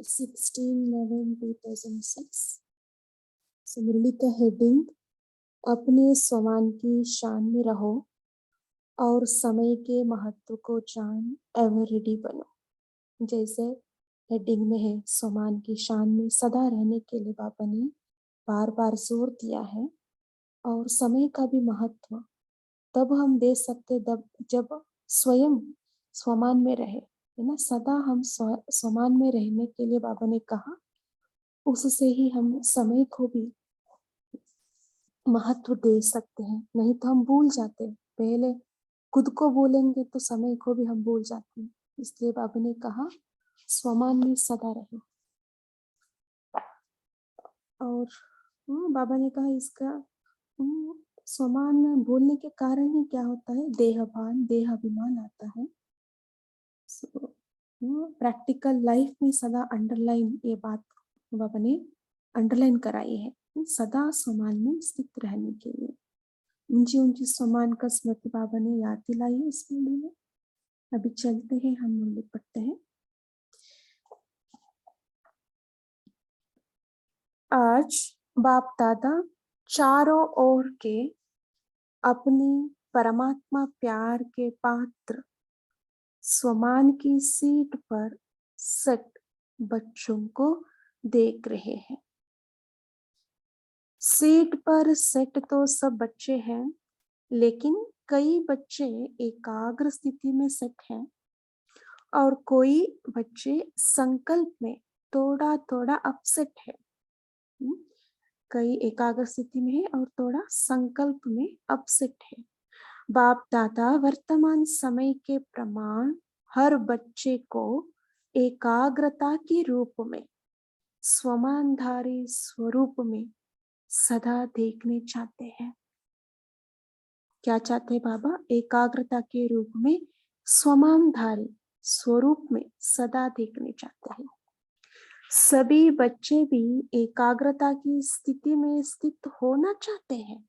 16/11/2006। मुरली का हेडिंग, अपने स्वमान की शान में रहो और समय के महत्व को जान एवर रेडी बनो। जैसे हेडिंग में है, स्वमान की शान में सदा रहने के लिए बाबा ने बार बार जोर दिया है। और समय का भी महत्व तब हम दे सकते जब स्वयं स्वमान में रहे, है ना। सदा हम स्वमान में रहने के लिए बाबा ने कहा, उससे ही हम समय को भी महत्व दे सकते हैं। नहीं तो हम भूल जाते हैं, पहले खुद को भूलेंगे तो समय को भी हम भूल जाते हैं। इसलिए बाबा ने कहा स्वमान में सदा रहे। और बाबा ने कहा इसका स्वमान भूलने के कारण ही क्या होता है, देहभान देहाभिमान आता है। प्रैक्टिकल लाइफ में सदा अंडरलाइन ये बात बाबा ने अंडरलाइन कराई है, सदा स्वमान में स्थित रहने के लिए। ऊंची ऊंची स्वमान का स्मृति बाबा ने याद दिलाई है इस वीडियो में। अभी चलते हैं, हम मुरली पढ़ते हैं। आज बाप दादा चारों ओर के अपनी परमात्मा प्यार के पात्र स्वमान की सीट पर सेट बच्चों को देख रहे हैं। सीट पर सेट तो सब बच्चे हैं, लेकिन कई बच्चे एकाग्र स्थिति में सेट हैं और कोई बच्चे संकल्प में थोड़ा थोड़ा अपसेट है। कई एकाग्र स्थिति में है और थोड़ा संकल्प में अपसेट है। बाप दादा वर्तमान समय के प्रमाण हर बच्चे को एकाग्रता के रूप में स्वमानधारी स्वरूप में सदा देखने चाहते हैं। क्या चाहते हैं बाबा? एकाग्रता के रूप में स्वमानधारी स्वरूप में सदा देखने चाहते हैं। सभी बच्चे भी एकाग्रता की स्थिति में स्थित होना चाहते हैं।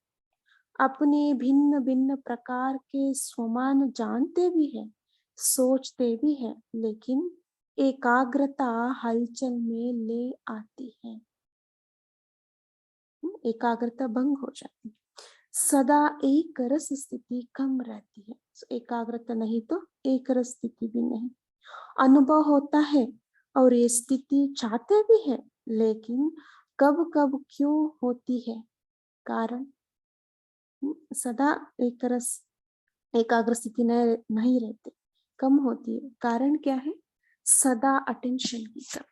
अपने भिन्न भिन्न प्रकार के स्वमान जानते भी हैं, सोचते भी हैं, लेकिन एकाग्रता हलचल में ले आती है, एकाग्रता भंग हो जाती है। सदा एक रस स्थिति कम रहती है। एकाग्रता नहीं तो एक रस स्थिति भी नहीं। अनुभव होता है और ये स्थिति चाहते भी है, लेकिन कब कब क्यों होती है? कारण सदा एक रस एकाग्र स्थिति नहीं रहते, कम होती है। कारण क्या है? सदा अटेंशन की तरफ।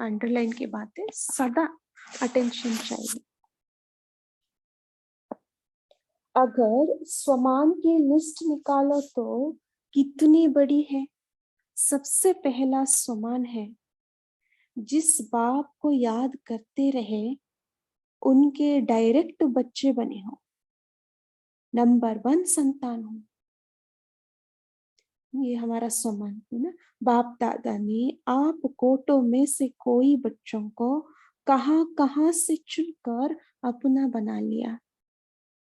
अंडरलाइन की बात है, सदा अटेंशन चाहिए। अगर स्वमान की लिस्ट निकालो तो कितनी बड़ी है। सबसे पहला स्वमान है, जिस बाप को याद करते रहे उनके डायरेक्ट बच्चे बने हो, नंबर 1 संतान हो। ये हमारा स्वमान है ना। बाप दादा ने आप कोटों में से कोई बच्चों को कहां कहां से चुनकर अपना बना लिया।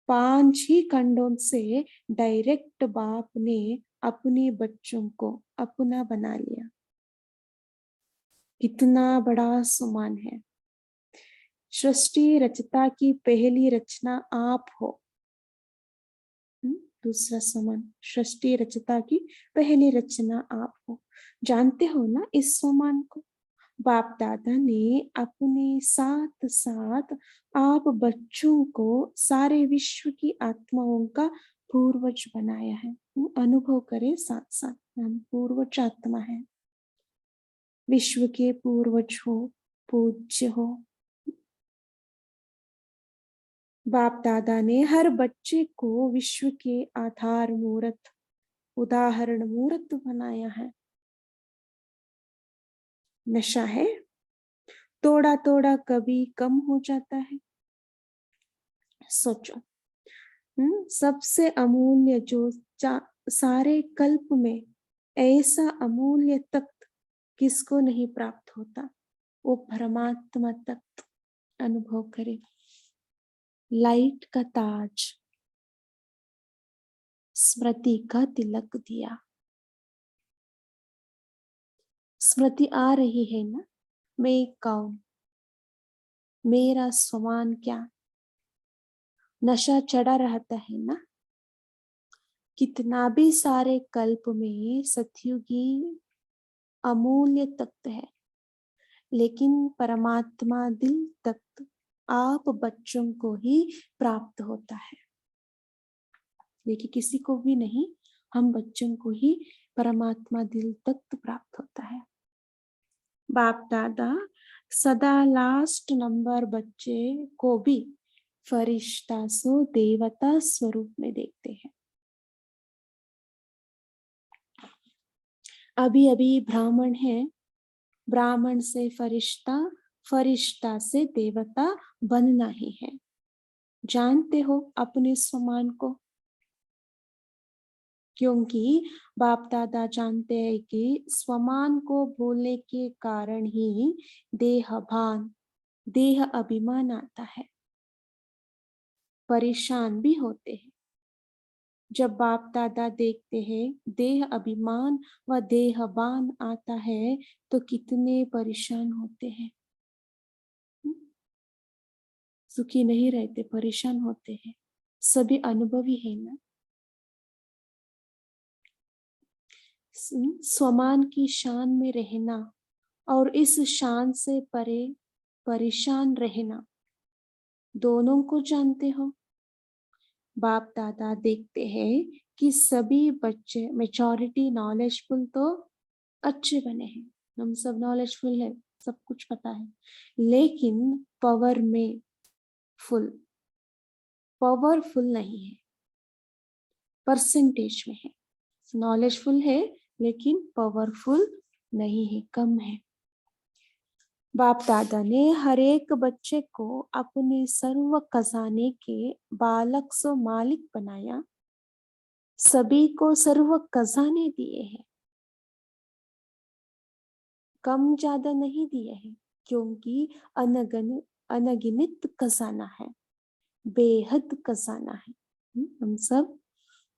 5 ही खंडों से डायरेक्ट बाप ने अपने बच्चों को अपना बना लिया। कितना बड़ा स्वमान है। सृष्टि रचता की पहली रचना आप हो। दूसरा स्वमान, सृष्टि रचता की पहली रचना आप हो। जानते हो ना इस स्वमान को? बाप दादा ने अपने साथ साथ आप बच्चों को सारे विश्व की आत्माओं का पूर्वज बनाया है। अनुभव करें साथ साथ, हम पूर्वज आत्मा है, विश्व के पूर्वज हो, पूज्य हो। बाप दादा ने हर बच्चे को विश्व के आधार मूर्त, उदाहरण मूर्त बनाया है। नशा है, थोड़ा थोड़ा कभी कम हो जाता है। सोचो, सबसे अमूल्य जो सारे कल्प में ऐसा अमूल्य तख्त किसको नहीं प्राप्त होता? वो परमात्मा तख्त। अनुभव करें, लाइट का ताज, स्मृति का तिलक दिया। स्मृति आ रही है ना, मैं कौन, मेरा स्वमान क्या, नशा चढ़ा रहता है ना। कितना भी सारे कल्प में सतयुगी अमूल्य तत्व है, लेकिन परमात्मा दिल तक आप बच्चों को ही प्राप्त होता है। देखिए, किसी को भी नहीं, हम बच्चों को ही परमात्मा दिल तक प्राप्त होता है। बाप दादा सदा लास्ट नंबर बच्चे को भी फरिश्ता सो देवता स्वरूप में देखते हैं। अभी अभी ब्राह्मण है, ब्राह्मण से फरिश्ता, फरिश्ता से देवता बनना ही है। जानते हो अपने स्वमान को, क्योंकि बाप दादा जानते हैं कि स्वमान को भूलने के कारण ही देहभान, देह अभिमान आता है, परेशान भी होते हैं। जब बाप दादा देखते हैं देह अभिमान व देहभान आता है तो कितने परेशान होते हैं। सुखी नहीं रहते, परेशान होते हैं। सभी अनुभवी है ना। स्वमान की शान में रहना और इस शान से परे परेशान रहना, दोनों को जानते हो। बाप दादा देखते हैं कि सभी बच्चे मेजॉरिटी नॉलेजफुल तो अच्छे बने हैं, हम सब नॉलेजफुल है, सब कुछ पता है, लेकिन पावरफुल नहीं है, परसेंटेज में है। नॉलेजफुल है लेकिन पावरफुल नहीं है, कम है। बाप दादा ने हर एक बच्चे को अपने सर्व खजाने के बालक सो मालिक बनाया, सभी को सर्व खजाने दिए हैं, कम ज्यादा नहीं दिए हैं, क्योंकि अनगिनत खजाना है, बेहद खजाना है। हम सब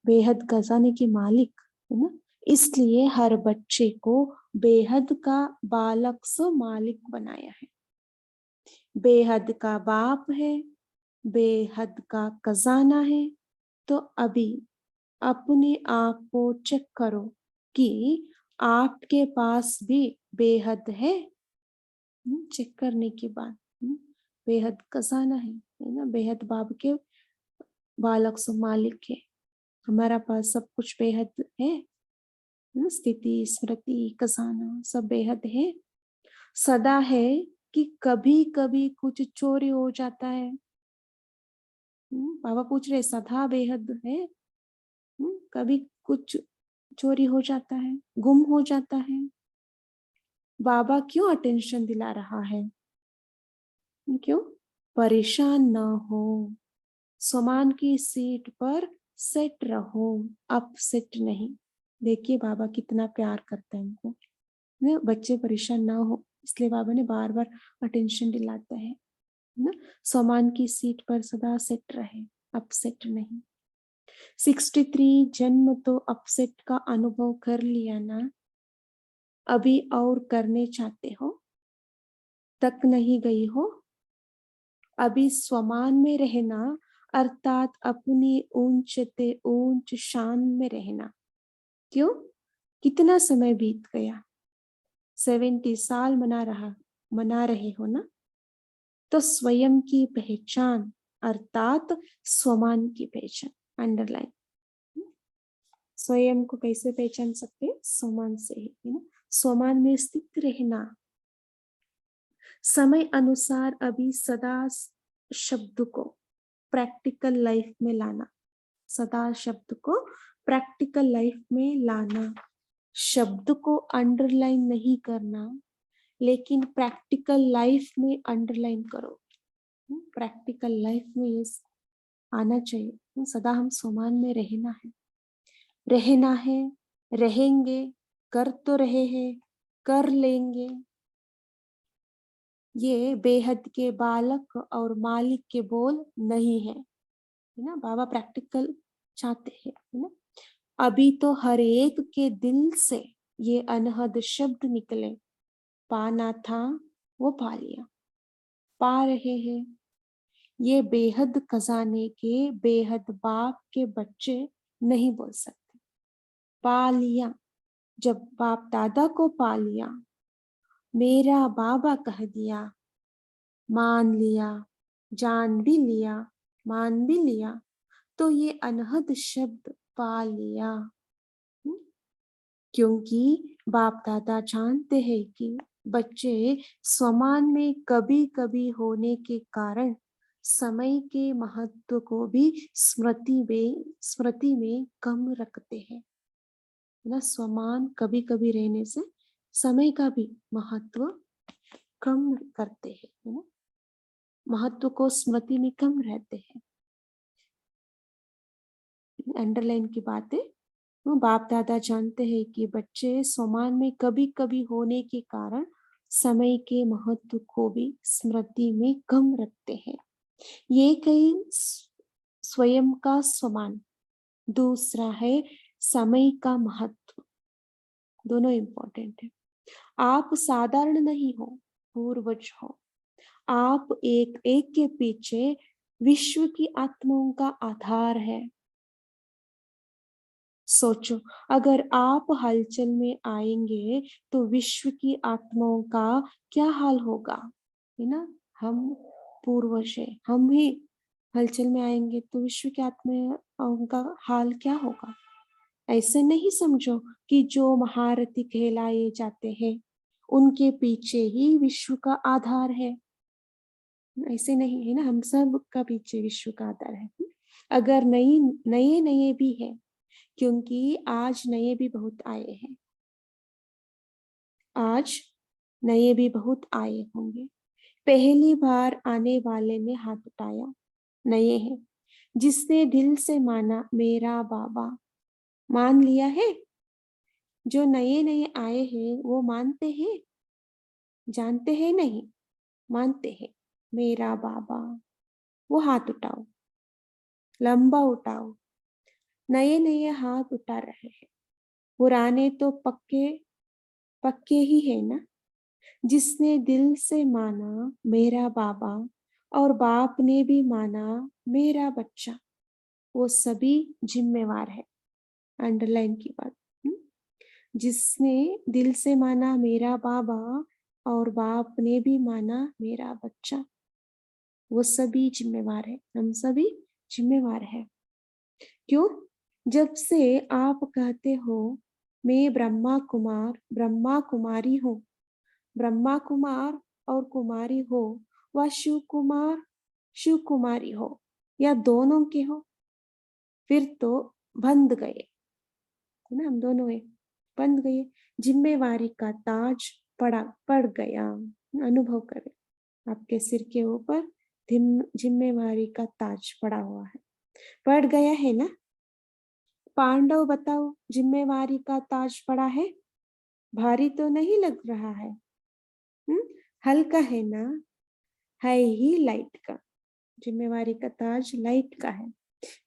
बेहद खजाने के मालिक है ना, इसलिए हर बच्चे को बेहद का बालक सो मालिक बनाया है। बेहद का बाप है, बेहद का खजाना है। तो अभी अपने आप को चेक करो कि आपके पास भी बेहद है। चेक करने के बाद बेहद खजाना है ना, बेहद बाप के बालक सो मालिक है। हमारा पास सब कुछ बेहद है, स्थिति स्मृति खजाना सब बेहद है। सदा है कि कभी कभी कुछ चोरी हो जाता है। बाबा पूछ रहे सदा बेहद है, कभी कुछ चोरी हो जाता है, गुम हो जाता है। बाबा क्यों अटेंशन दिला रहा है? क्यों? परेशान ना हो, समान की सीट पर सेट रहो, अपसेट नहीं। देखिए बाबा कितना प्यार करते हैं हमको, बच्चे परेशान ना हो, इसलिए बाबा ने बार बार अटेंशन दिलाता है ना। समान की सीट पर सदा सेट रहे, अपसेट नहीं। 63 जन्म तो अपसेट का अनुभव कर लिया ना, अभी और करने चाहते हो? तक नहीं गई हो? अभी स्वमान में रहना अर्थात अपनी ऊंचते ऊंच शान में रहना। क्यों? कितना समय बीत गया, 70 साल मना रहे हो ना। तो स्वयं की पहचान अर्थात स्वमान की पहचान, अंडरलाइन। स्वयं को कैसे पहचान सकते हैं? स्वमान से ही, है ना। स्वमान में स्थित रहना, समय अनुसार अभी सदा शब्द को प्रैक्टिकल लाइफ में लाना, सदा शब्द को प्रैक्टिकल लाइफ में लाना। शब्द को अंडरलाइन नहीं करना, लेकिन प्रैक्टिकल लाइफ में अंडरलाइन करो। प्रैक्टिकल लाइफ में ये आना चाहिए। सदा हम समान में रहना है, रहना है, रहेंगे, कर तो रहे हैं, कर लेंगे। ये बेहद के बालक और मालिक के बोल नहीं है, है ना। बाबा प्रैक्टिकल चाहते हैं, है ना। अभी तो हर एक के दिल से ये अनहद शब्द निकले, पाना था वो पा लिया, पा रहे हैं। ये बेहद खजाने के बेहद बाप के बच्चे नहीं बोल सकते। पा लिया, जब बाप दादा को पा लिया, मेरा बाबा कह दिया, मान लिया, जान भी लिया, मान भी लिया, तो ये अनहद शब्द पा लिया। क्योंकि बाप दादा जानते हैं कि बच्चे स्वमान में कभी कभी होने के कारण समय के महत्व को भी स्मृति में कम रखते हैं, है ना। स्वमान कभी कभी रहने से समय का भी महत्व कम करते हैं, है ना। महत्व को स्मृति में कम रहते हैं। अंडरलाइन की बात है। बाप दादा जानते हैं कि बच्चे स्वमान में कभी कभी होने के कारण समय के महत्व को भी स्मृति में कम रखते हैं। ये कई स्वयं का स्वमान, दूसरा है समय का महत्व। दोनों इंपॉर्टेंट है। आप साधारण नहीं हो, पूर्वज हो। आप एक एक के पीछे विश्व की आत्माओं का आधार है। सोचो, अगर आप हलचल में आएंगे तो विश्व की आत्माओं का क्या हाल होगा, है ना। हम पूर्वज है, हम भी हलचल में आएंगे तो विश्व की आत्माओं का हाल क्या होगा। ऐसे नहीं समझो कि जो महारथी कहलाए जाते हैं उनके पीछे ही विश्व का आधार है। ऐसे नहीं है ना, हम सब का पीछे विश्व का आधार है। अगर नई नए नए भी है, क्योंकि आज नए भी बहुत आए हैं, आज नए भी बहुत आए होंगे। पहली बार आने वाले ने हाथ उठाया, नए हैं। जिसने दिल से माना मेरा बाबा, मान लिया है। जो नए नए आए हैं वो मानते हैं, जानते हैं नहीं, मानते हैं मेरा बाबा। वो हाथ उठाओ, लंबा उठाओ। नए नए हाथ उठा रहे हैं, पुराने तो पक्के पक्के ही है ना। जिसने दिल से माना मेरा बाबा और बाप ने भी माना मेरा बच्चा, वो सभी जिम्मेवार है। अंडरलाइन की बात। जिसने दिल से माना मेरा बाबा और बाप ने भी माना मेरा बच्चा, वो सभी जिम्मेवार है। हम सभी जिम्मेवार है। क्यों? जब से आप कहते हो मैं ब्रह्मा कुमारी हूँ, ब्रह्मा कुमार और कुमारी हो, व शिव कुमार शिव कुमारी हो, या दोनों के हो, फिर तो बंध गए, है ना। हम दोनों है, बंध गए। जिम्मेवारी का ताज पड़ गया। अनुभव करें, आपके सिर के ऊपर जिम्मेवारी का ताज पड़ा हुआ है, पड़ गया है ना। पांडव बताओ, जिम्मेवारी का ताज पड़ा है, भारी तो नहीं लग रहा है। हल्का है ना, है ही लाइट का। जिम्मेवारी का ताज लाइट का है।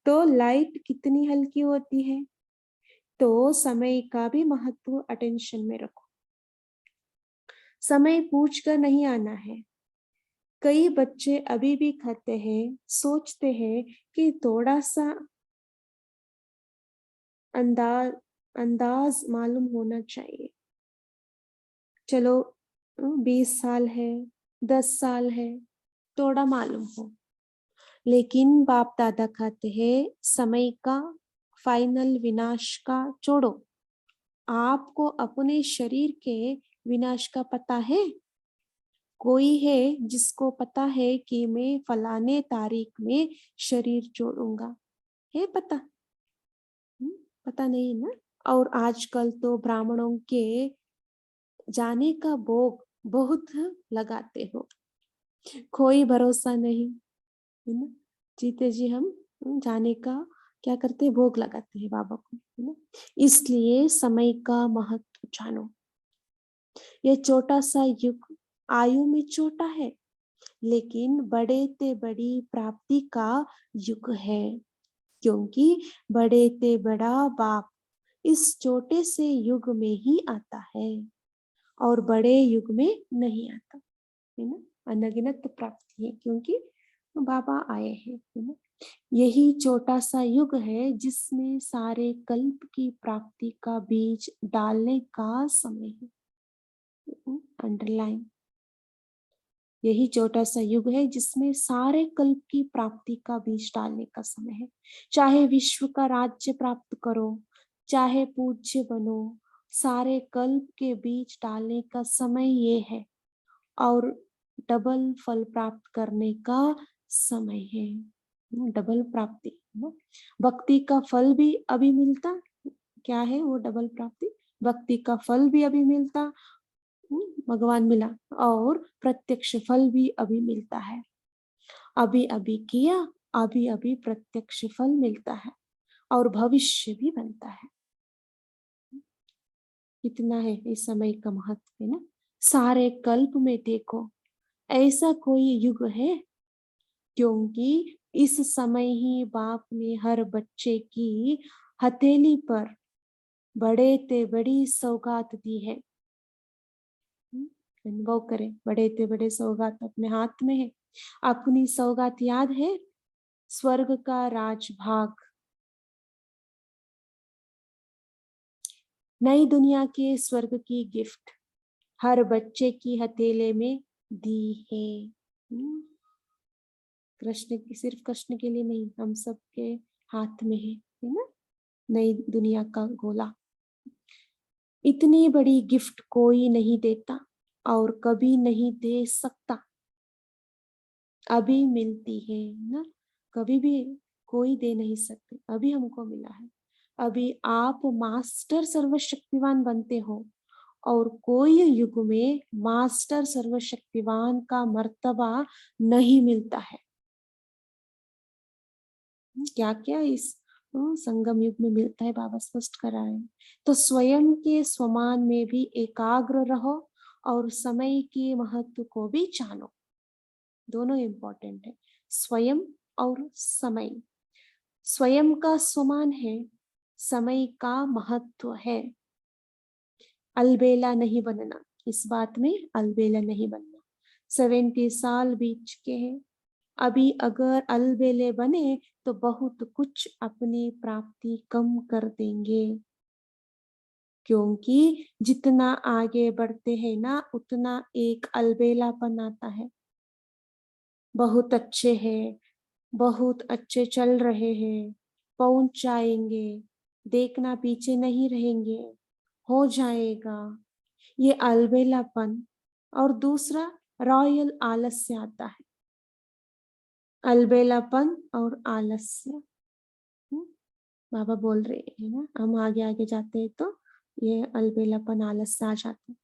तो लाइट कितनी हल्की होती है। तो समय का भी महत्व अटेंशन में रखो। समय पूछ कर नहीं आना है। कई बच्चे अभी भी खाते हैं, सोचते हैं कि थोड़ा सा अंदाज अंदाज मालूम होना चाहिए। चलो 20 साल है, 10 साल है, थोड़ा मालूम हो। लेकिन बाप दादा कहते हैं समय का फाइनल विनाश का छोड़ो। आपको अपने शरीर के विनाश का पता है? कोई है जिसको पता है कि मैं फलाने तारीख में शरीर छोड़ूंगा? है पता? पता नहीं ना। और आजकल तो ब्राह्मणों के जाने का भोग बहुत लगाते हो, कोई भरोसा नहीं, है ना। जीते जी हम जाने का क्या करते हैं, भोग लगाते हैं बाबा को, है ना। इसलिए समय का महत्व जानो। ये छोटा सा युग आयु में छोटा है, लेकिन बड़े ते बड़ी प्राप्ति का युग है। क्योंकि बड़े ते बड़ा बाप इस छोटे से युग में ही आता है और बड़े युग में नहीं आता, है ना। अनगिनत प्राप्ति है क्योंकि बाबा आए हैं, है ना। यही छोटा सा युग है जिसमें सारे कल्प की प्राप्ति का बीज डालने का समय है। अंडरलाइन, यही छोटा सा युग है जिसमें सारे कल्प की प्राप्ति का बीज डालने का समय है। चाहे विश्व का राज्य प्राप्त करो, चाहे पूज्य बनो, सारे कल्प के बीज डालने का समय ये है और डबल फल प्राप्त करने का समय है। डबल प्राप्ति, भक्ति का फल भी अभी मिलता, क्या है वो डबल प्राप्ति, भक्ति का फल भी अभी मिलता, भगवान मिला, और प्रत्यक्ष फल भी अभी मिलता है। अभी अभी किया, अभी अभी प्रत्यक्ष फल मिलता है और भविष्य भी बनता है। कितना है इस समय का महत्व, है ना। सारे कल्प में देखो ऐसा कोई युग है, क्योंकि इस समय ही बाप ने हर बच्चे की हथेली पर बड़े ते बड़ी सौगात दी है। अनुभव करें, बड़े ते बड़े सौगात अपने हाथ में है। अपनी सौगात याद है, स्वर्ग का राजभाग, नई दुनिया के स्वर्ग की गिफ्ट हर बच्चे की हथेले में दी है। कृष्ण की, सिर्फ कृष्ण के लिए नहीं, हम सब के हाथ में है ना, नई दुनिया का गोला। इतनी बड़ी गिफ्ट कोई नहीं देता और कभी नहीं दे सकता। अभी मिलती है ना, कभी भी कोई दे नहीं सकते, अभी हमको मिला है। अभी आप मास्टर सर्वशक्तिवान बनते हो और कोई युग में मास्टर सर्वशक्तिवान का मर्तबा नहीं मिलता है। क्या क्या इस संगम युग में मिलता है, बाबा स्पष्ट करा है। तो स्वयं के स्वमान में भी एकाग्र रहो और समय के महत्व को भी जानो। दोनों इंपॉर्टेंट है, स्वयं और समय। स्वयं का स्वमान है, समय का महत्व है। अलबेला नहीं बनना, इस बात में अलबेला नहीं बनना। 70 साल बीत चुके हैं, अभी अगर अलबेले बने तो बहुत कुछ अपनी प्राप्ति कम कर देंगे, क्योंकि जितना आगे बढ़ते हैं ना उतना एक अलबेलापन आता है। बहुत अच्छे हैं, बहुत अच्छे चल रहे हैं, पहुंच जाएंगे, देखना पीछे नहीं रहेंगे, हो जाएगा, ये अलबेलापन। और दूसरा रॉयल आलस्य आता है, अलबेलापन और आलस्य। बाबा बोल रहे हैं ना, हम आगे आगे जाते हैं तो ये अलबेलापन आलस्य आ जाते हैं।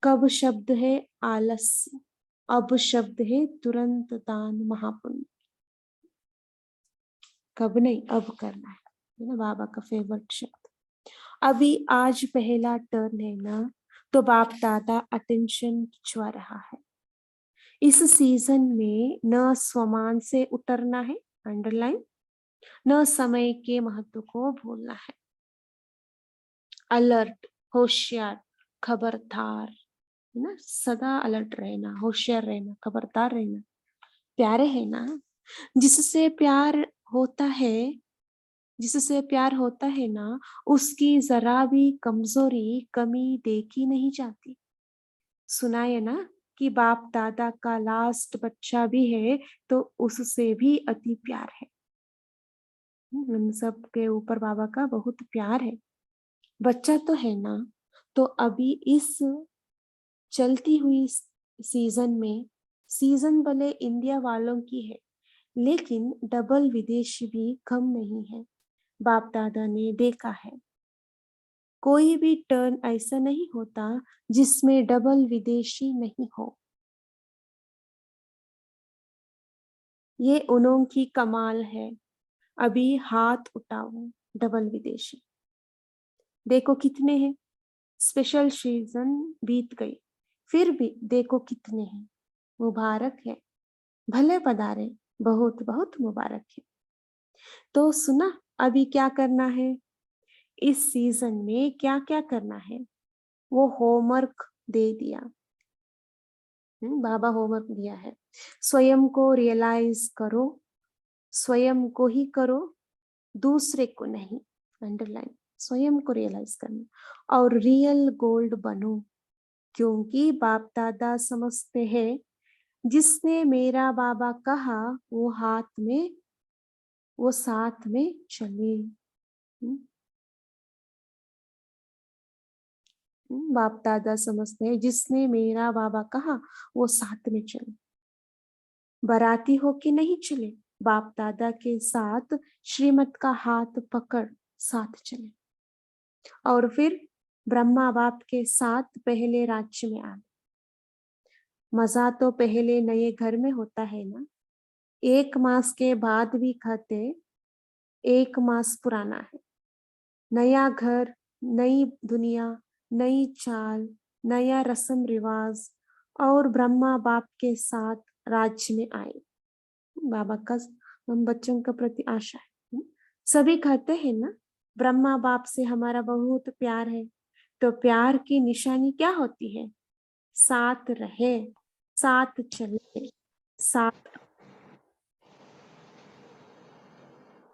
कब शब्द है आलस्य, अब शब्द है तुरंत दान महापुण्य। कब नहीं, अब करना है ना, बाबा का फेवरेट शब्द। अभी आज पहला टर्न है ना, तो बाप दादा अटेंशन खिंचवा रहा है। इस सीजन में न स्वमान से उतरना है, अंडरलाइन, न समय के महत्व को भूलना है। अलर्ट, होशियार, खबरदार, है ना, सदा अलर्ट रहना, होशियार रहना, खबरदार रहना। प्यारे है ना, जिससे प्यार होता है, जिससे प्यार होता है ना, उसकी जरा भी कमजोरी कमी देखी नहीं जाती। सुना है ना कि बाप दादा का लास्ट बच्चा भी है तो उससे भी अति प्यार है। हम सब के ऊपर बाबा का बहुत प्यार है। बच्चा तो है ना, तो अभी इस चलती हुई सीजन में, सीजन भले इंडिया वालों की है लेकिन डबल विदेशी भी कम नहीं है। बाप दादा ने देखा है, कोई भी टर्न ऐसा नहीं होता जिसमें डबल विदेशी नहीं हो। ये उन्हों की कमाल है। अभी हाथ उठाओ डबल विदेशी, देखो कितने हैं। स्पेशल सीजन बीत गई, फिर भी देखो कितने हैं। मुबारक है, भले पधारे, बहुत बहुत मुबारक है। तो सुना, अभी क्या करना है, इस सीजन में क्या क्या करना है, वो होमवर्क दे दिया। बाबा होमवर्क दिया है। स्वयं को रियलाइज करो, स्वयं को ही करो, दूसरे को नहीं। अंडरलाइन, स्वयं को रियलाइज करना और रियल गोल्ड बनो, क्योंकि बाप दादा समझते हैं जिसने मेरा बाबा कहा वो हाथ में, वो साथ में चले। बाप दादा समझते हैं जिसने मेरा बाबा कहा वो साथ में चले। बाराती होके नहीं चले, बाप दादा के साथ श्रीमत का हाथ पकड़ साथ चले। और फिर ब्रह्मा बाप के साथ पहले राज्य में आए। मजा तो पहले नए घर में होता है ना, 1 मास के बाद भी खाते, 1 मास पुराना है। नया घर, नई दुनिया, नई चाल, नया रस्म रिवाज, और ब्रह्मा बाप के साथ राज्य में आए। बाबा का हम बच्चों का प्रति आशा है। सभी कहते हैं ना, ब्रह्मा बाप से हमारा बहुत प्यार है। तो प्यार की निशानी क्या होती है? साथ रहे, साथ चले, साथ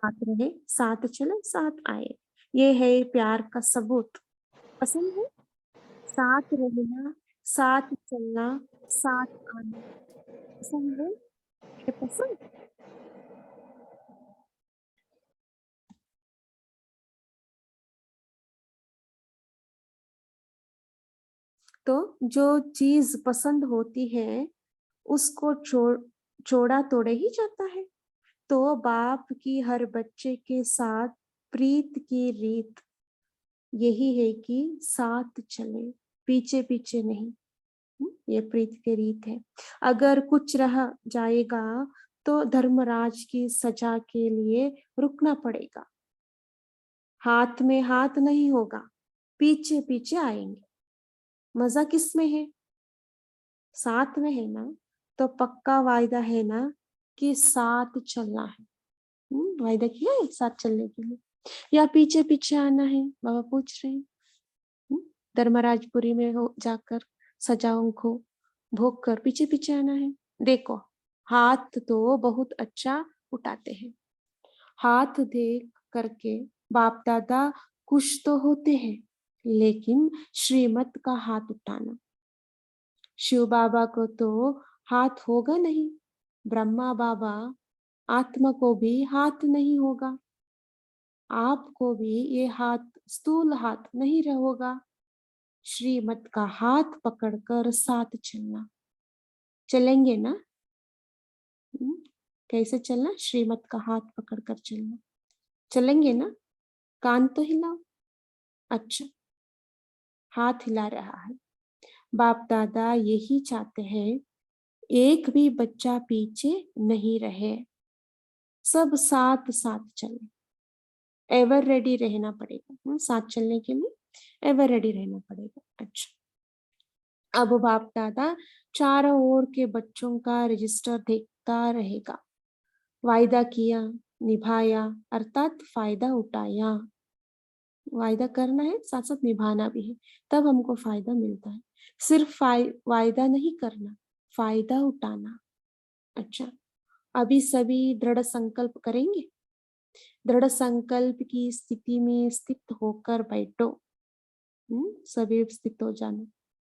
साथ रहे, साथ चले, साथ आए। ये है प्यार का सबूत। पसंद है साथ रहना, साथ चलना, साथ आना। पसंद है ये पसंद। तो जो चीज पसंद होती है उसको छोड़ा तोड़े ही जाता है। तो बाप की हर बच्चे के साथ प्रीत की रीत यही है कि साथ चले, पीछे पीछे नहीं। ये प्रीत की रीत है। अगर कुछ रह जाएगा तो धर्मराज की सजा के लिए रुकना पड़ेगा। हाथ में हाथ नहीं होगा, पीछे पीछे आएंगे। मजा किस में है? साथ में है ना। तो पक्का वायदा है ना कि साथ चलना है। वायदा किया है साथ चलने के लिए, या पीछे पीछे आना है? बाबा पूछ रहे हैं। धर्मराजपुरी में हो जाकर सजाओं को भोग कर पीछे पीछे आना है। देखो, हाथ तो बहुत अच्छा उठाते हैं। हाथ देख करके बाप दादा खुश तो होते हैं, लेकिन श्रीमत का हाथ उठाना, शिव बाबा को तो हाथ होगा नहीं, ब्रह्मा बाबा आत्मा को भी हाथ नहीं होगा, आपको भी ये हाथ स्थूल हाथ नहीं होगा। श्रीमत का हाथ पकड़कर साथ चलना। चलेंगे ना? हम्म, कैसे चलना? श्रीमत का हाथ पकड़कर चलना। चलेंगे ना? कान तो हिलाओ। अच्छा, हाथ हिला रहा है। बाप दादा यही चाहते हैं, एक भी बच्चा पीछे नहीं रहे, सब साथ साथ चले। एवर रेडी रहना पड़ेगा। साथ चलने के लिए एवर रेडी रहना पड़ेगा। अच्छा, अब बाप दादा चारों ओर के बच्चों का रजिस्टर देखता रहेगा। वायदा किया, निभाया, अर्थात फायदा उठाया। वायदा करना है, साथ साथ निभाना भी है, तब हमको फायदा मिलता है। सिर्फ वायदा नहीं करना, फायदा उठाना। अच्छा, अभी सभी दृढ़ संकल्प करेंगे। दृढ़ संकल्प की स्थिति में स्थित होकर बैठो। सभी स्थित हो जाना।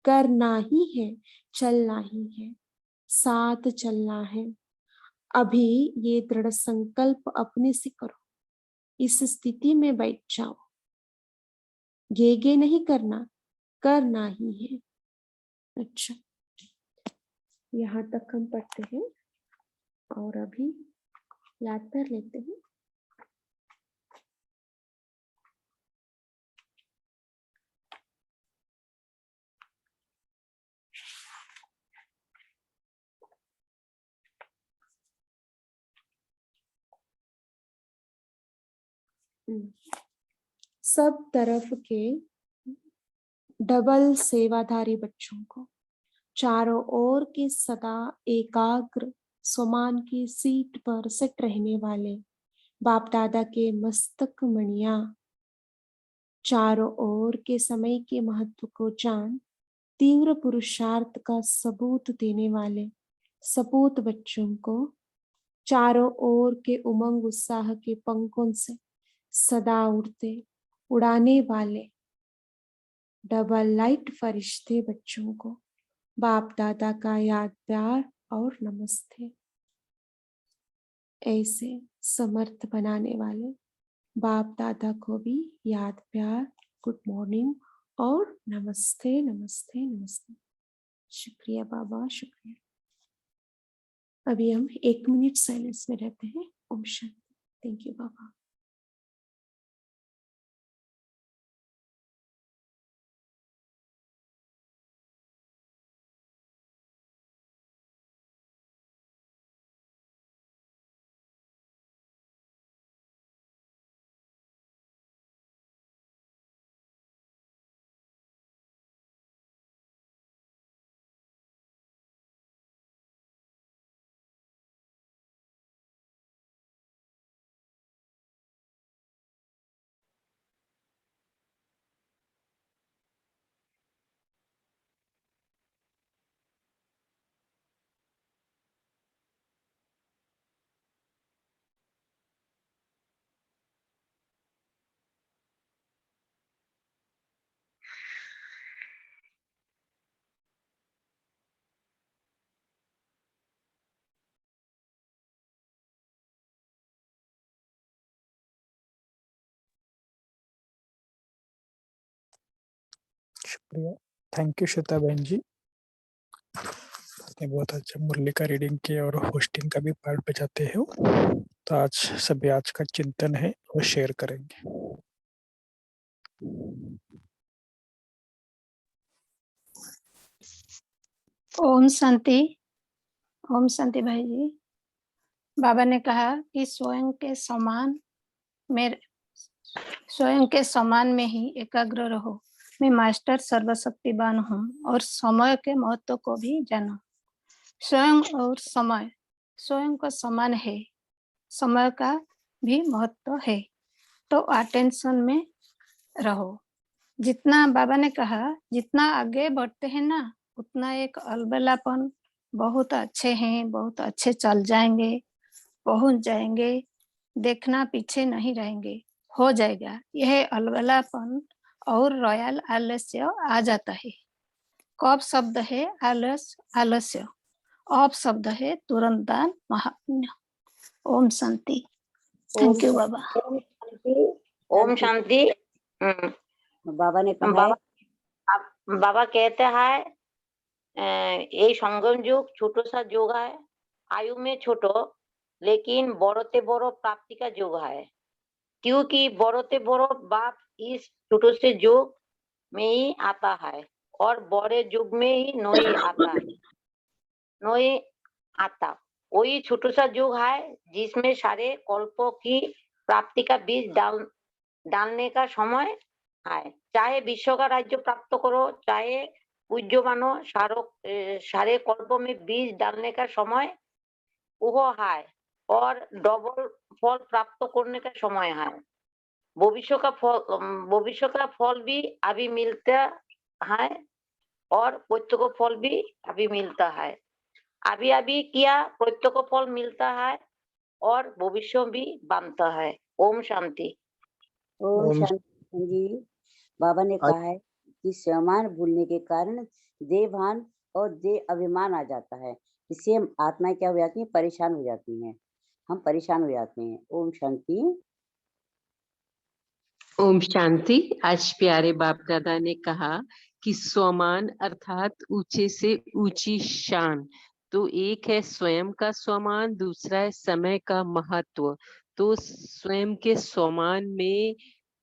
करना ही है, चलना ही है, साथ चलना है। अभी ये दृढ़ संकल्प अपने से करो, इस स्थिति में बैठ जाओ। गे नहीं करना, करना ही है। अच्छा, यहाँ तक हम पढ़ते हैं और अभी याद कर लेते हैं। सब तरफ के डबल सेवाधारी बच्चों को, चारों ओर के सदा एकाग्र स्वमान की सीट पर सेट रहने वाले बाप दादा के मस्तक मणिया चारों ओर के समय के महत्व को जान तीव्र पुरुषार्थ का सबूत देने वाले सपूत बच्चों को चारों ओर के उमंग उत्साह के पंखों से सदा उड़ते उड़ाने वाले डबल लाइट फरिश्ते बच्चों को बाप दादा का याद प्यार और नमस्ते। ऐसे समर्थ बनाने वाले बाप दादा को भी याद प्यार, गुड मॉर्निंग और नमस्ते नमस्ते नमस्ते। शुक्रिया बाबा, शुक्रिया। अभी हम 1 मिनट साइलेंस में रहते हैं। ओम शांति। थैंक यू बाबा। शुक्रिया, थैंक यू श्वेता बहन जी। आपने बहुत अच्छा मुरली का रीडिंग किया और होस्टिंग का भी पार्ट बजाते हो। तो आज सभी आज का चिंतन है वो शेयर करेंगे। ओम शांति। ओम शांति भाई जी। बाबा ने कहा कि स्वयं के समान में ही एकाग्र रहो। मैं मास्टर सर्वशक्तिवान हूँ और समय के महत्व को भी जानो। स्वयं और समय स्वयं का समान है, समय का भी महत्व है, तो अटेंशन में रहो। जितना बाबा ने कहा जितना आगे बढ़ते हैं ना उतना एक अलबेलापन, बहुत अच्छे हैं, बहुत अच्छे चल जाएंगे, पहुंच जाएंगे, देखना पीछे नहीं रहेंगे, हो जाएगा, यह अलबेलापन और रॉयल आलस्य आ जाता है। कब शब्द है आलस्य, अब शब्द है तुरंत दान महापुण्य। ओम शांति। थैंक यू बाबा। ओम शांति। बाबा ने कहा बाबा कहते हैं ये संगम युग छोटो सा युग है, आयु में छोटो लेकिन बड़ोते बड़ो प्राप्ति का युग है, क्योंकि बड़ोते बड़ो बाप इस छोटो से युग में ही आता है और बड़े युग में ही नोई आता। वही छोटो सा युग है जिसमें सारे कल्पों की प्राप्ति का बीज डालने का समय है। चाहे विश्व का राज्य प्राप्त करो, चाहे पूज्य मानो, सारे कल्पों में बीज डालने का समय वो है और डबल फल प्राप्त करने का समय है। भविष्य का फल भी अभी मिलता है और प्रत्यक्ष फल भी अभी मिलता है। अभी अभी किया प्रत्यक्ष फल मिलता है और भविष्य भी बनता है। ओम शांति। ओम शांति जी। बाबा ने कहा है कि स्वमान भूलने के कारण देहभान और देह अभिमान आ जाता है, इससे हम आत्मा क्या हो जाती है, परेशान हो जाती हैं, हम परेशान हो जाते हैं। ओम शांति। ओम शांति। आज प्यारे बाप दादा ने कहा कि स्वमान अर्थात ऊंचे से ऊंची शान। तो एक है स्वयं का स्वमान, दूसरा है समय का महत्व। तो स्वयं के स्वमान में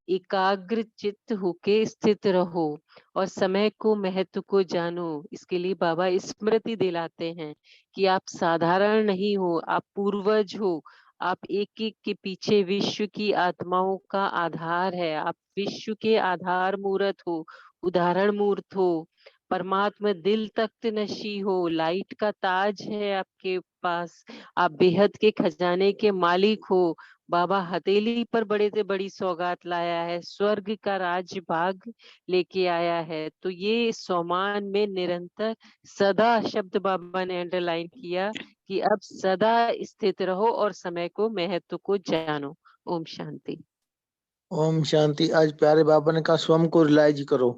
एकाग्र चित्त होके स्थित रहो और समय को महत्व को जानो। इसके लिए बाबा स्मृति दिलाते हैं कि आप साधारण नहीं हो, आप पूर्वज हो। आप एक एक के पीछे विश्व की आत्माओं का आधार है। आप विश्व के आधार मूर्त हो, उदाहरण मूर्त हो, परमात्मा दिल तख्त नशी हो, लाइट का ताज है आपके पास, आप बेहद के खजाने के मालिक हो, बाबा हथेली पर बड़े से बड़ी सौगात लाया है, स्वर्ग का राज भाग लेके आया है। तो ये सोमान में निरंतर सदा शब्द बाबा ने अंडरलाइन किया कि अब सदा स्थित रहो और समय को महत्व को जानो। ओम शांति। ओम शांति। आज प्यारे बाबा ने कहा स्वयं को रियलाइज करो,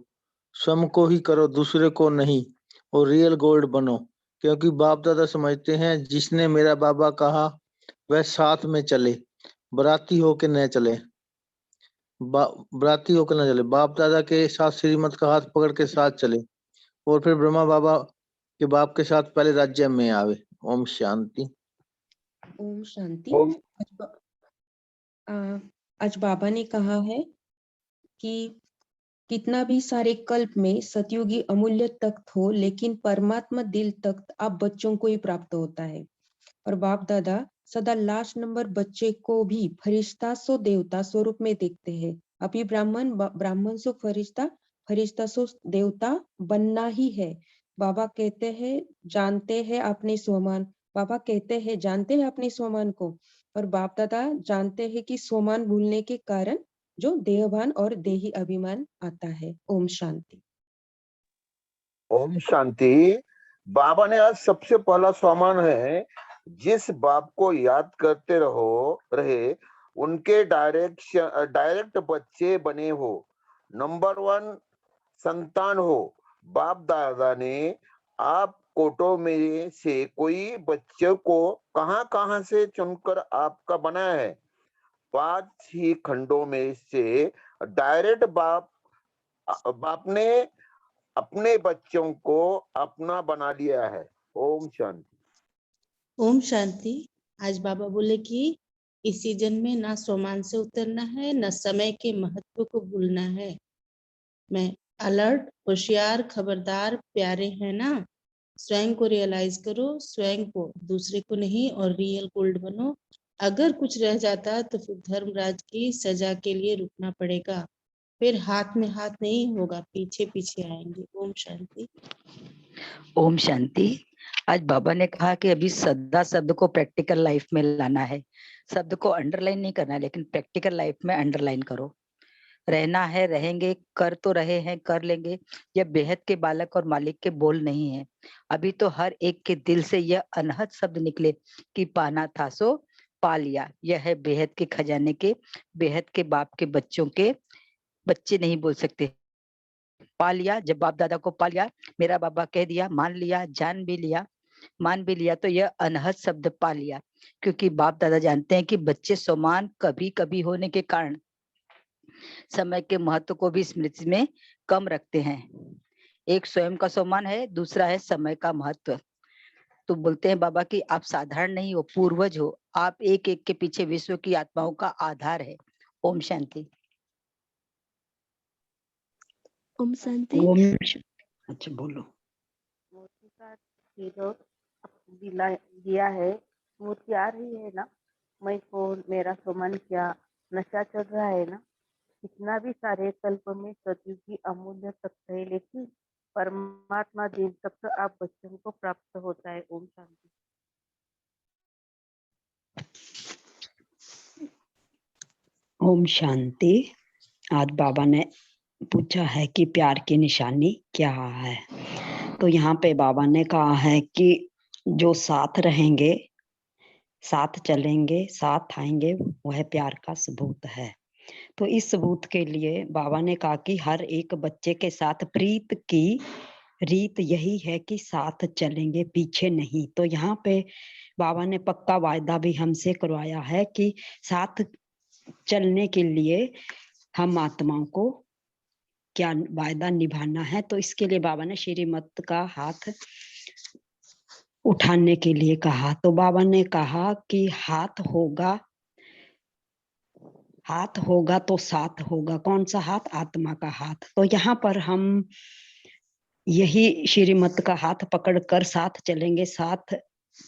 स्वयं को ही करो, दूसरे को नहीं, और रियल गोल्ड बनो। क्योंकि बाप दादा समझते हैं जिसने मेरा बाबा कहा वह साथ में चले, बराती होके न चले, बराती होकर न चले, बाप दादा के साथ श्रीमत का हाथ पकड़ के साथ चले, और फिर ब्रह्मा बाबा के बाप के साथ पहले राज्य में आवे। ओम शांति। ओम शांति। ओम आज बाबा ने कहा है कि कितना भी सारे कल्प में सतयुगी अमूल्य तख्त हो, लेकिन परमात्मा दिल तख्त आप बच्चों को ही प्राप्त होता है। और बाप दादा सदा लास्ट नंबर बच्चे को भी फरिश्ता सो देवता स्वरूप में देखते हैं। अभी ब्राह्मण सो फरिश्ता, फरिश्ता सो देवता बनना ही है। बाबा कहते हैं जानते हैं अपने स्वमान, बाबा कहते हैं जानते हैं अपने स्वमान को, और बाप दादा जानते हैं कि स्वमान भूलने के कारण जो देहभान और देही अभिमान आता है। ओम शांति। ओम शांति। बाबा ने आज सबसे पहला सामान है, जिस बाप को याद करते रहे उनके डायरेक्ट बच्चे बने हो, नंबर 1 संतान हो। बाप दादा ने आप कोटों में से कोई बच्चे को कहां से चुनकर आपका बनाया है। 5 ही खंडों में से डायरेक्ट बाप ने अपने बच्चों को अपना बना लिया है। ओम शांति। ओम शांति। आज बाबा बोले कि इस सीजन में ना सोमान से उतरना है, ना समय के महत्व को भूलना है। मैं अलर्ट, होशियार, खबरदार, प्यारे हैं ना। स्वयं को रियलाइज करो, स्वयं को, दूसरे को नहीं, और रियल गोल्ड बनो। अगर कुछ रह जाता तो फिर धर्मराज की सजा के लिए रुकना पड़ेगा, फिर हाथ में हाथ नहीं होगा, पीछे पीछे आएंगे। ओम शांति। ओम शांति। आज बाबा ने कहा कि अभी सदा शब्द को प्रैक्टिकल लाइफ में लाना है। शब्द को अंडरलाइन नहीं करना है, लेकिन प्रैक्टिकल लाइफ में अंडरलाइन करो। रहना है, रहेंगे, कर तो रहे हैं, कर लेंगे। यह बेहद के बालक और मालिक के बोल नहीं है। अभी तो हर एक के दिल से यह अनहद शब्द निकले कि पाना था सो पा लिया। यह है बेहद के खजाने के, बेहद के बाप के बच्चों के। बच्चे नहीं बोल सकते पा लिया। जब बाप दादा को पा लिया, मेरा बाबा कह दिया, मान लिया, जान भी लिया, मान भी लिया, तो यह अनहद शब्द पा लिया। क्योंकि बाप दादा जानते हैं कि बच्चे समान कभी कभी होने के कारण समय के महत्व को भी स्मृति में कम रखते हैं। एक स्वयं का सम्मान है, दूसरा है समय का महत्व। तो बोलते हैं बाबा कि आप साधारण नहीं हो, पूर्वज हो। आप एक एक के पीछे विश्व की आत्माओं का आधार है। ओम शांति। ओम शांति। अच्छा बोलो। मूर्ति का दिया है, मूर्ति आ रही है ना। मैं कौन, मेरा सम्मान क्या, नशा चल रहा है ना। कितना भी सारे कल्प में सतयुग की अमूल्य तख्त है, लेकिन परमात्मा दिन तक आप बच्चों को प्राप्त होता है। ओम शांति। ओम शांति। आज बाबा ने पूछा है कि प्यार की निशानी क्या है। तो यहाँ पे बाबा ने कहा है कि जो साथ रहेंगे, साथ चलेंगे, साथ आएंगे, वह प्यार का सबूत है। तो इस सबूत के लिए बाबा ने कहा कि हर एक बच्चे के साथ प्रीत की रीत यही है कि साथ चलेंगे, पीछे नहीं। तो यहाँ पे बाबा ने पक्का वायदा भी हमसे करवाया है कि साथ चलने के लिए हम आत्माओं को क्या वायदा निभाना है। तो इसके लिए बाबा ने श्रीमत का हाथ उठाने के लिए कहा। तो बाबा ने कहा कि हाथ होगा तो साथ होगा। कौन सा हाथ? आत्मा का हाथ। तो यहाँ पर हम यही श्रीमत का हाथ पकड़कर साथ चलेंगे। साथ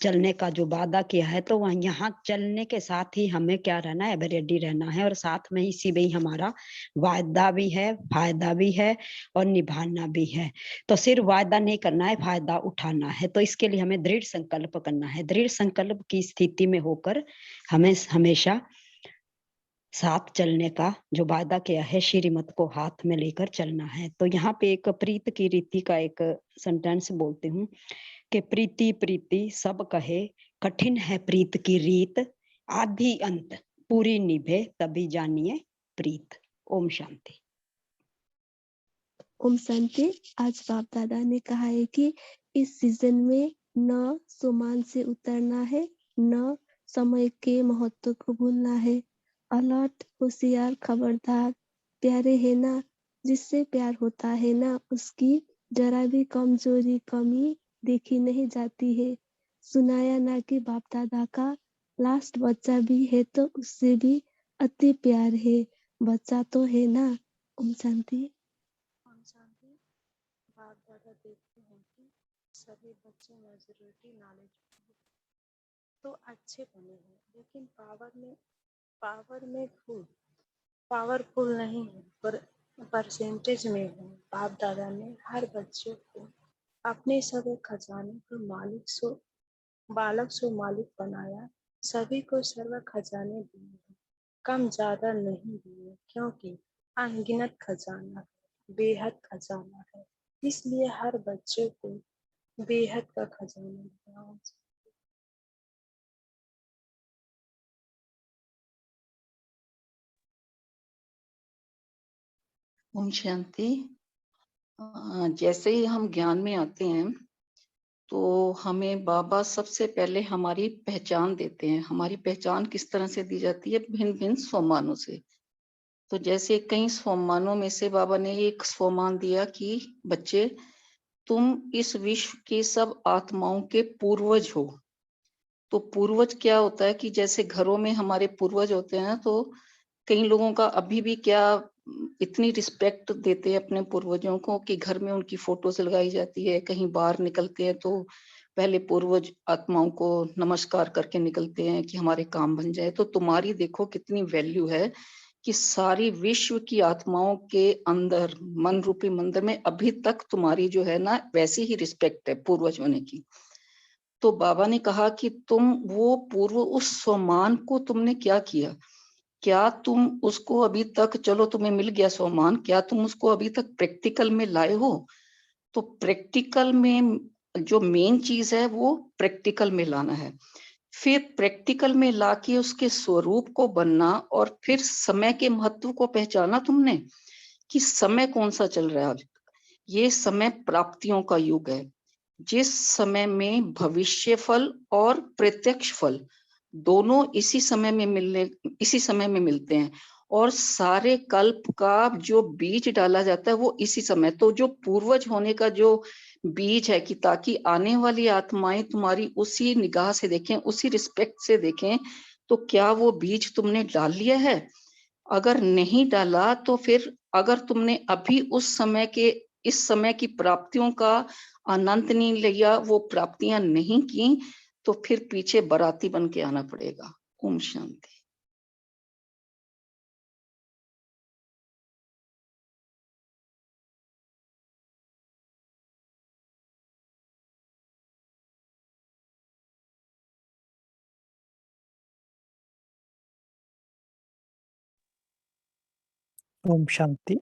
चलने का जो वादा किया है, तो वह यहाँ चलने के साथ ही हमें क्या रहना है? रेडी रहना है। और साथ में इसी में ही हमारा वायदा भी है, फायदा भी है और निभाना भी है। तो सिर्फ वायदा नहीं करना है, फायदा उठाना है। तो इसके लिए हमें दृढ़ संकल्प करना है। दृढ़ संकल्प की स्थिति में होकर हमें हमेशा साथ चलने का जो वादा किया है, श्रीमत को हाथ में लेकर चलना है। तो यहाँ पे एक प्रीत की रीति का एक सेंटेंस बोलती हूँ कि प्रीति प्रीति सब कहे, कठिन है प्रीत की रीत, आदि अंत पूरी निभे तभी जानिए प्रीत। ओम शांति। ओम शांति। आज बाप दादा ने कहा है कि इस सीजन में न सोमान से उतरना है, न समय के महत्व को भूलना है। अलर्ट, होशियार, खबरदार, प्यारे है ना, जिससे प्यार होता है ना, उसकी जरा भी कमजोरी कमी देखी नहीं जाती है। सुनाया ना कि बाप दादा का लास्ट बच्चा भी है तो उससे भी अति प्यार है। बच्चा तो है ना। ओम शांति। शांति। बाप दादा देखते हैं कि सभी बच्चे मेजॉरिटी नॉलेज तो अच्छे बने हैं, लेकिन पावरफुल नहीं है, पर परसेंटेज में है। बाप दादा ने हर बच्चे को अपने सभी खजाने को बालक सो मालिक बनाया। सभी को सर्व खजाने दिए हैं, कम ज्यादा नहीं दिए, क्योंकि अनगिनत खजाना है, बेहद खजाना है। इसलिए हर बच्चे को बेहद का खजाना दिया। ओम शांति। जैसे ही हम ज्ञान में आते हैं तो हमें बाबा सबसे पहले हमारी पहचान देते हैं। हमारी पहचान किस तरह से दी जाती है? भिन्न भिन्न स्वमानों से। तो जैसे कई स्वमानों में से बाबा ने एक स्वमान दिया कि बच्चे, तुम इस विश्व की सब आत्माओं के पूर्वज हो। तो पूर्वज क्या होता है कि जैसे घरों में हमारे पूर्वज होते हैं, तो कई लोगों का अभी भी क्या इतनी रिस्पेक्ट देते हैं अपने पूर्वजों को कि घर में उनकी फोटोज लगाई जाती है। कहीं बाहर निकलते हैं तो पहले पूर्वज आत्माओं को नमस्कार करके निकलते हैं कि हमारे काम बन जाए। तो तुम्हारी देखो कितनी वैल्यू है कि सारी विश्व की आत्माओं के अंदर मन रूपी मंदिर में अभी तक तुम्हारी जो है ना वैसी ही रिस्पेक्ट है पूर्वज होने की। तो बाबा ने कहा कि तुम वो पूर्व उस स्वमान को तुमने क्या किया? क्या तुम उसको अभी तक, चलो तुम्हें मिल गया स्वमान, क्या तुम उसको अभी तक प्रैक्टिकल में लाए हो? तो प्रैक्टिकल में जो मेन चीज है वो प्रैक्टिकल में लाना है। फिर प्रैक्टिकल में लाके उसके स्वरूप को बनना, और फिर समय के महत्व को पहचाना तुमने कि समय कौन सा चल रहा है आज। ये समय प्राप्तियों का युग है, जिस समय में भविष्य फल और प्रत्यक्ष फल दोनों इसी समय में मिलते हैं, और सारे कल्प का जो बीज डाला जाता है वो इसी समय। तो जो पूर्वज होने का जो बीज है कि ताकि आने वाली आत्माएं तुम्हारी उसी निगाह से देखें, उसी रिस्पेक्ट से देखें, तो क्या वो बीज तुमने डाल लिया है? अगर नहीं डाला तो फिर अगर तुमने अभी उस समय के इस समय की प्राप्तियों का आनंद नहीं लिया, वो प्राप्तियां नहीं की, तो फिर पीछे बाराती बन के आना पड़ेगा। ओम शांति। ओम शांति।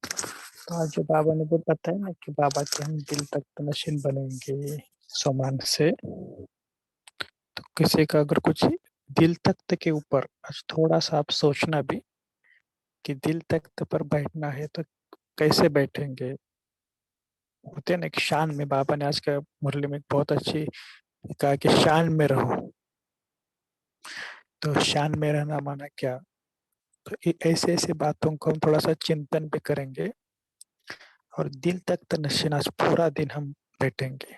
तो आज जो बाबा ने बहुत बताया ना कि बाबा के हम दिल तक तो नशीन बनेंगे सोमान से। तो किसी का अगर कुछ दिल तख्त के ऊपर आज थोड़ा सा आप सोचना भी कि दिल तख्त पर बैठना है तो कैसे बैठेंगे। होते हैं ना कि शान में, बाबा ने आज का मुरली में बहुत अच्छी कहा कि शान में रहो। तो शान में रहना माना क्या? तो ऐसे ऐसे बातों को हम थोड़ा सा चिंतन भी करेंगे, और दिल तख्त नशीन आज पूरा दिन हम बैठेंगे।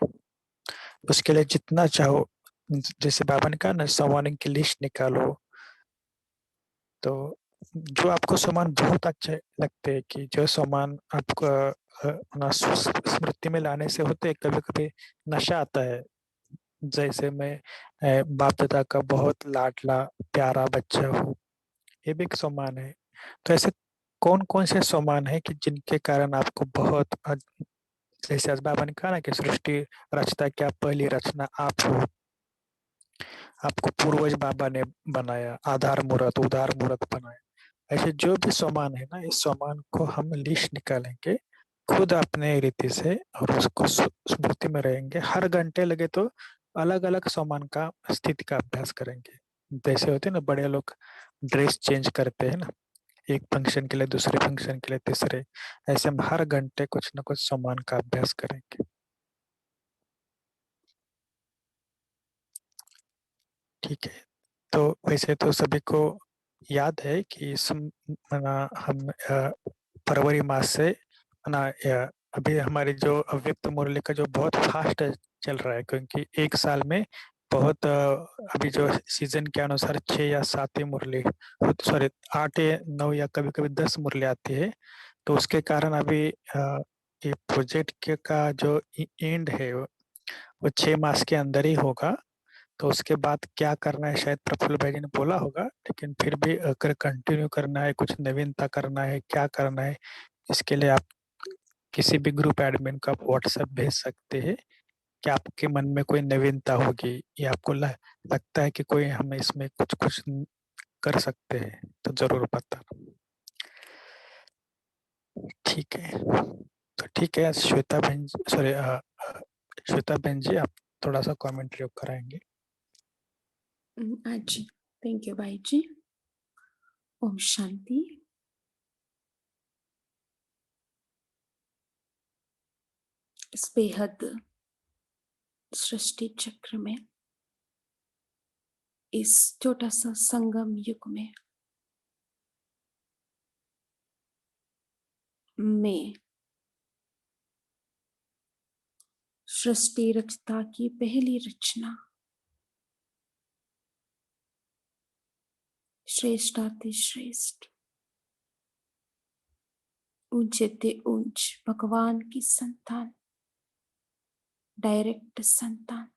उसके लिए जितना चाहो, जैसे बाबा ने कहा ना, सामान की लिस्ट निकालो। तो जो आपको सामान बहुत अच्छे लगते हैं कि जो सामान आपको स्मृति में लाने से होते हैं, कभी कभी नशा आता है। जैसे मैं बाप दादा का बहुत लाडला प्यारा बच्चा हूँ, ये भी एक सम्मान है। तो ऐसे कौन कौन से सम्मान है कि जिनके कारण आपको बहुत, जैसे आज बाबा ने कहा ना कि सृष्टि रचता क्या पहली रचना आप हो। आपको पूर्वज बाबा ने बनाया, आधार मूर्त, उदार मूर्त बनाया। ऐसे जो भी सामान है ना, इस सामान को हम लिस्ट निकालेंगे खुद अपने रीति से और उसको स्मृति में रहेंगे। हर घंटे लगे तो अलग अलग सामान का स्थिति का अभ्यास करेंगे। जैसे होते हैं ना बड़े लोग ड्रेस चेंज करते हैं ना, एक फंक्शन के लिए दूसरे फंक्शन के लिए तीसरे, ऐसे हम हर घंटे कुछ ना कुछ सामान का अभ्यास करेंगे। ठीक है, तो वैसे तो सभी को याद है कि हम फरवरी मास से अभी हमारी जो अव्यक्त मुरली का जो बहुत फास्ट चल रहा है, क्योंकि एक साल में बहुत अभी जो सीजन के अनुसार 6 या 7 ही मुरली, सॉरी 8 या 9 या कभी कभी 10 मुरली आती है। तो उसके कारण अभी ये प्रोजेक्ट का जो एंड है वो 6 मास के अंदर ही होगा। तो उसके बाद क्या करना है शायद प्रफुल्ल भाई जी ने बोला होगा, लेकिन फिर भी अगर कंटिन्यू करना है, कुछ नवीनता करना है, क्या करना है, इसके लिए आप किसी भी ग्रुप एडमिन को आप व्हाट्सएप भेज सकते हैं कि आपके मन में कोई नवीनता होगी या आपको लगता है कि कोई हम इसमें कुछ कुछ कर सकते हैं तो जरूर बताना। ठीक है, तो ठीक है श्वेता बहन, सॉरी श्वेता बहन जी, आप थोड़ा सा कमेंट्री कराएंगे। जी, थैंक यू भाई जी। ओम शांति। इस बेहद सृष्टि चक्र में, इस छोटा सा संगम युग में मैं सृष्टि रचता की पहली रचना श्रेष्ठाति श्रेष्ठ, ऊंचे ते ऊंच भगवान की संतान, डायरेक्ट संतान,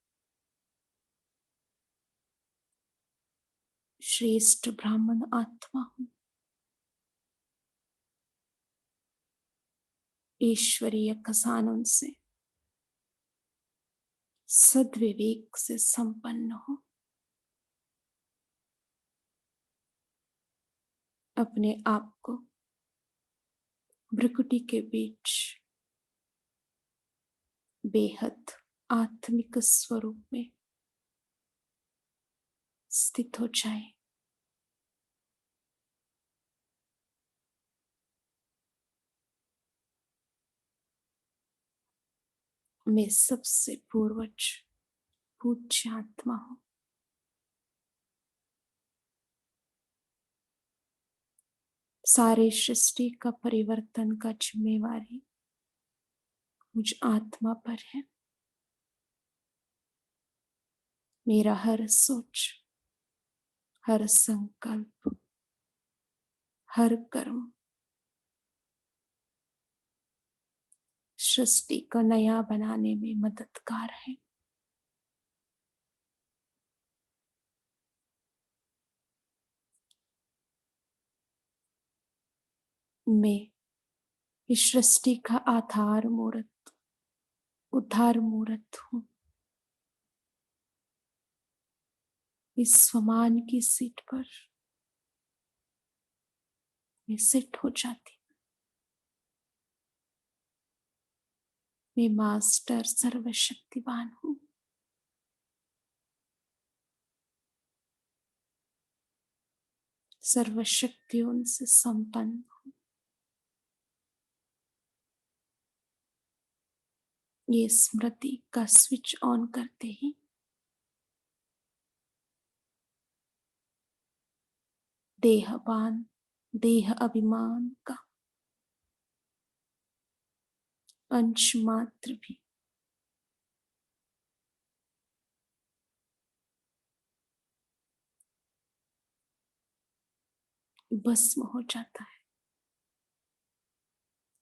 श्रेष्ठ ब्राह्मण आत्मा हूं। ईश्वरीय खजानों से सद्विवेक से संपन्न हो, अपने आप को भ्रुकुटी के बीच बेहद आत्मिक स्वरूप में स्थित हो जाए। मैं सबसे पूर्वज पूज्य आत्मा हूं। सारे सृष्टि का परिवर्तन का जिम्मेवारी मुझ आत्मा पर है। मेरा हर सोच, हर संकल्प, हर कर्म सृष्टि को नया बनाने में मददगार है। मैं इस सृष्टि का आधार मूर्त, उद्धार मूर्त हूं। इस स्वमान की सीट पर मैं सेट हो जाती। मैं मास्टर सर्वशक्तिवान हूं। सर्वशक्तियों से संपन्न हूं। ये स्मृति का स्विच ऑन करते ही देहपान, देह अभिमान का अंश मात्र भी भस्म हो जाता है।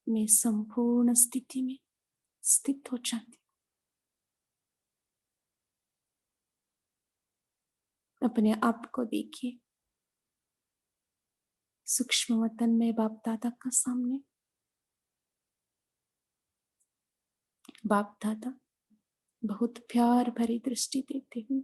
मैं संपूर्ण स्थिति में स्थित हो जाती। अपने आप को देखिए, सूक्ष्म वतन में बाप दादा का सामने। बाप दादा बहुत प्यार भरी दृष्टि देते हुए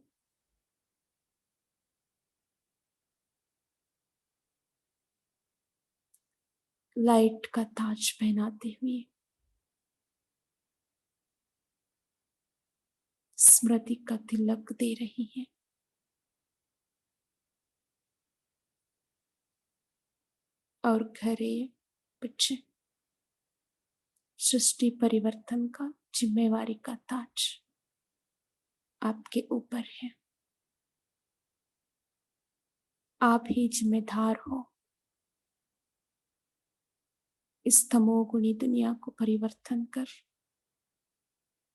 लाइट का ताज पहनाते हुए स्मृति का तिलक दे रही है। और घरे बच्चे सृष्टि परिवर्तन का जिम्मेवारी का ताज आपके ऊपर है। आप ही जिम्मेदार हो इस तमोगुणी दुनिया को परिवर्तन कर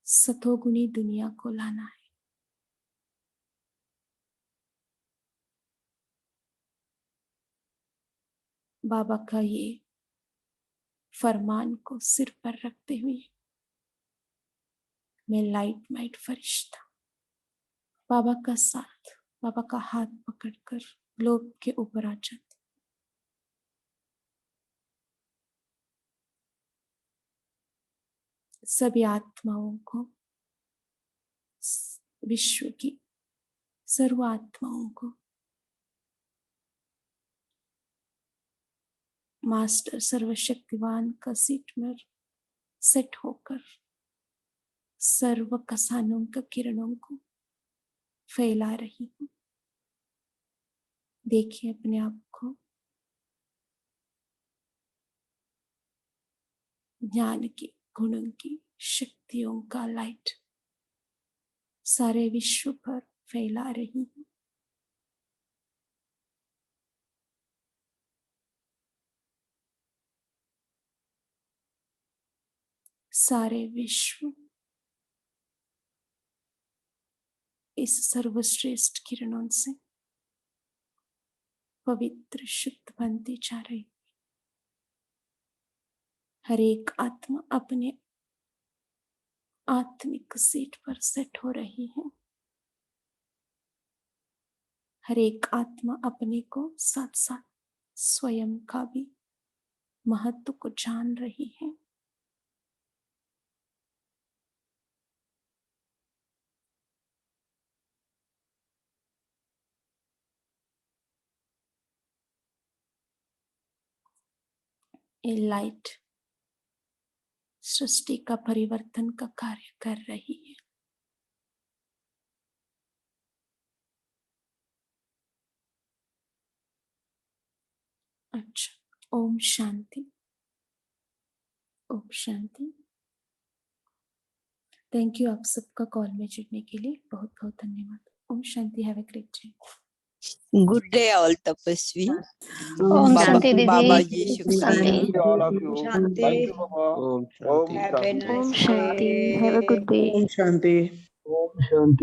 सतोगुणी दुनिया को लाना है। बाबा का ये फरमान को सिर पर रखते हुए मैं लाइट माइट फरिश्ता बाबा का साथ, बाबा का हाथ पकड़कर ग्लोब के ऊपर आ जाते। सभी आत्माओं को, विश्व की सर्व आत्माओं को मास्टर सर्वशक्तिवान का सीट में सेट होकर सर्व कसानों का किरणों को फैला रही हूँ। देखिए अपने आप को ज्ञान की, गुणों की, शक्तियों का लाइट सारे विश्व पर फैला रही हूँ। सारे विश्व इस सर्वश्रेष्ठ किरणों से पवित्र शुद्ध बनती जा रही। हर एक आत्मा अपने आत्मिक सीट पर सेट हो रही है। हर एक आत्मा अपने को साथ साथ स्वयं का भी महत्व को जान रही है। ये लाइट सृष्टि का परिवर्तन का कार्य कर रही है। अच्छा, ओम शांति, ओम शांति। थैंक यू आप सबका कॉल में जुड़ने के लिए बहुत बहुत धन्यवाद। Om Shanti, have a great day. Good day all तपस्वी। ओम शांति दीदी। बाबा जी शुक्रिया। Shanti. all of you. Thank you, Baba. Om Om Shanti. Shanti. Om Shanti, have a good day. Om Shanti. Om Shanti.